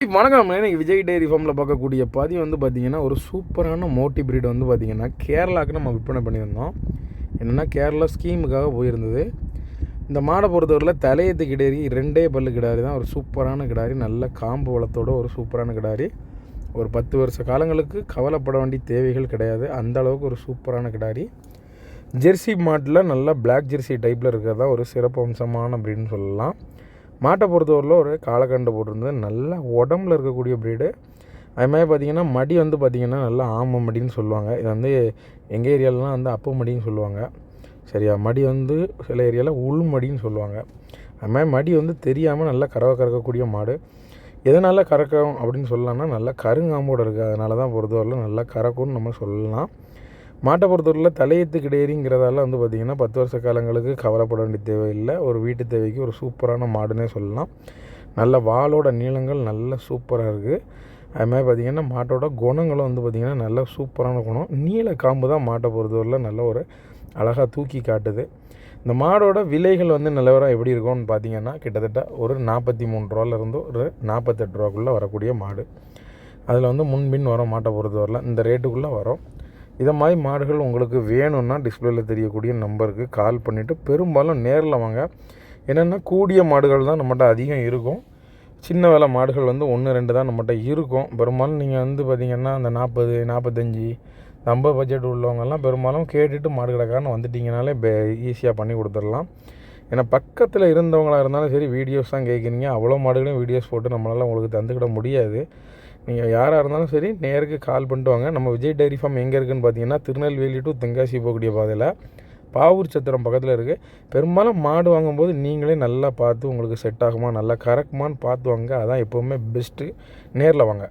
வணக்கம். இன்னைக்கு விஜய் டெய்ரி ஃபார்மில் பார்க்கக்கூடிய பதிவு வந்து பார்த்திங்கன்னா, ஒரு சூப்பரான மோட்டி பிரீடு வந்து பார்த்திங்கன்னா கேரளாவுக்கு நம்ம விற்பனை பண்ணியிருந்தோம். என்னென்னா கேரளா ஸ்கீமுக்காக போயிருந்தது. இந்த மாடை பொறுத்தவரையில் தலையத்து கிடாரி 2 பல்லு கிடாரி தான். ஒரு சூப்பரான கிடாரி, நல்ல காம்பு வளத்தோட ஒரு சூப்பரான கிடாரி. ஒரு 10 வருஷ காலங்களுக்கு கவலைப்பட வேண்டிய தேவைகள் கிடையாது. அந்த அளவுக்கு ஒரு சூப்பரான கிடாரி. ஜெர்சி மாட்டில் நல்லா பிளாக் ஜெர்சி டைப்பில் இருக்கிறதா ஒரு சிறப்பு அம்சமான ப்ரீடுன்னு சொல்லலாம். மாட்டை பொறுத்தவரையில் ஒரு காலக்கண்டை போட்டிருந்தது. நல்லா உடம்புல இருக்கக்கூடிய ப்ரீடு. அதுமாதிரி பார்த்திங்கன்னா மடி வந்து பார்த்திங்கன்னா நல்லா ஆம மடின்னு சொல்லுவாங்க. இது வந்து எங்கள் ஏரியாலலாம் வந்து அப்பு மடின்னு சொல்லுவாங்க. சரியா, மடி வந்து சில ஏரியாவில் உள் மடின்னு சொல்லுவாங்க. அதுமாதிரி மடி வந்து தெரியாமல் நல்லா கறக்கக்கூடிய மாடு. எதனால் கறக்கும் அப்படின்னு சொல்லலாம்னா, நல்லா கருங்காம்போடு இருக்குது. அதனால தான் பொறுத்தவரையில் நல்லா கறக்கும்னு நம்ம சொல்லலாம். மாட்டை பொறுத்தவரையில் தலையத்து கிடேரிங்கிறதால வந்து பார்த்திங்கன்னா 10 வருஷ காலங்களுக்கு கவலைப்பட வேண்டிய தேவையில்லை. ஒரு வீட்டு தேவைக்கு ஒரு சூப்பரான மாடுன்னே சொல்லலாம். நல்ல வாலோட நீளங்கள் நல்ல சூப்பராக இருக்குது. அதுமாதிரி பார்த்திங்கன்னா மாட்டோட குணங்களும் வந்து பார்த்திங்கன்னா நல்ல சூப்பரான குணம். நீல காம்பு தான் மாட்டை பொறுத்தவரையில் நல்ல ஒரு அழகாக தூக்கி காட்டுது. இந்த மாடோட விலைகள் வந்து நிலவரம் எப்படி இருக்கும்னு பார்த்திங்கன்னா, கிட்டத்தட்ட ஒரு 43 ரூபாலேருந்து ஒரு 48 ரூபாக்குள்ளே வரக்கூடிய மாடு. அதில் வந்து முன்பின் வரும். மாட்டை பொறுத்தவரையில் இந்த ரேட்டுக்குள்ளே வரும். இதை மாதிரி மாடுகள் உங்களுக்கு வேணும்னா டிஸ்பிளேயில் தெரியக்கூடிய நம்பருக்கு கால் பண்ணிவிட்டு பெரும்பாலும் நேரில் வாங்க. என்னென்னா கூடிய மாடுகள் தான் நம்மகிட்ட அதிகம் இருக்கும். சின்ன வேலை மாடுகள் வந்து 1-2 தான் நம்மகிட்ட இருக்கும். பெரும்பாலும் நீங்கள் வந்து பார்த்திங்கன்னா அந்த 40, 45, 50 பட்ஜெட் உள்ளவங்கெல்லாம் பெரும்பாலும் கேட்டுட்டு மாடு கடைக்காரன்னு வந்துட்டிங்கனாலே ஈஸியாக பண்ணி கொடுத்துடலாம். ஏன்னா பக்கத்தில் இருந்தவங்களாக இருந்தாலும் சரி, வீடியோஸ் தான் கேட்குறீங்க. அவ்வளோ மாடுகளையும் வீடியோஸ் போட்டு நம்மளால் உங்களுக்கு தந்துக்கிட முடியாது. நீங்கள் யாராக இருந்தாலும் சரி நேருக்கு கால் பண்ணிட்டு வாங்க. நம்ம விஜய் டெய்ரி ஃபார்ம் எங்கே இருக்குதுன்னு பார்த்தீங்கன்னா, திருநெல்வேலி டு தென்காசி போகக்கூடிய பாதையில் பாவூர் சத்திரம் பக்கத்தில் இருக்குது. பெரும்பாலும் மாடு வாங்கும்போது நீங்களே நல்லா பார்த்து உங்களுக்கு செட் ஆகுமா, நல்லா கறக்குமான்னு பார்த்து வாங்க. அதான் எப்போவுமே பெஸ்ட்டு. நேரில் வாங்க.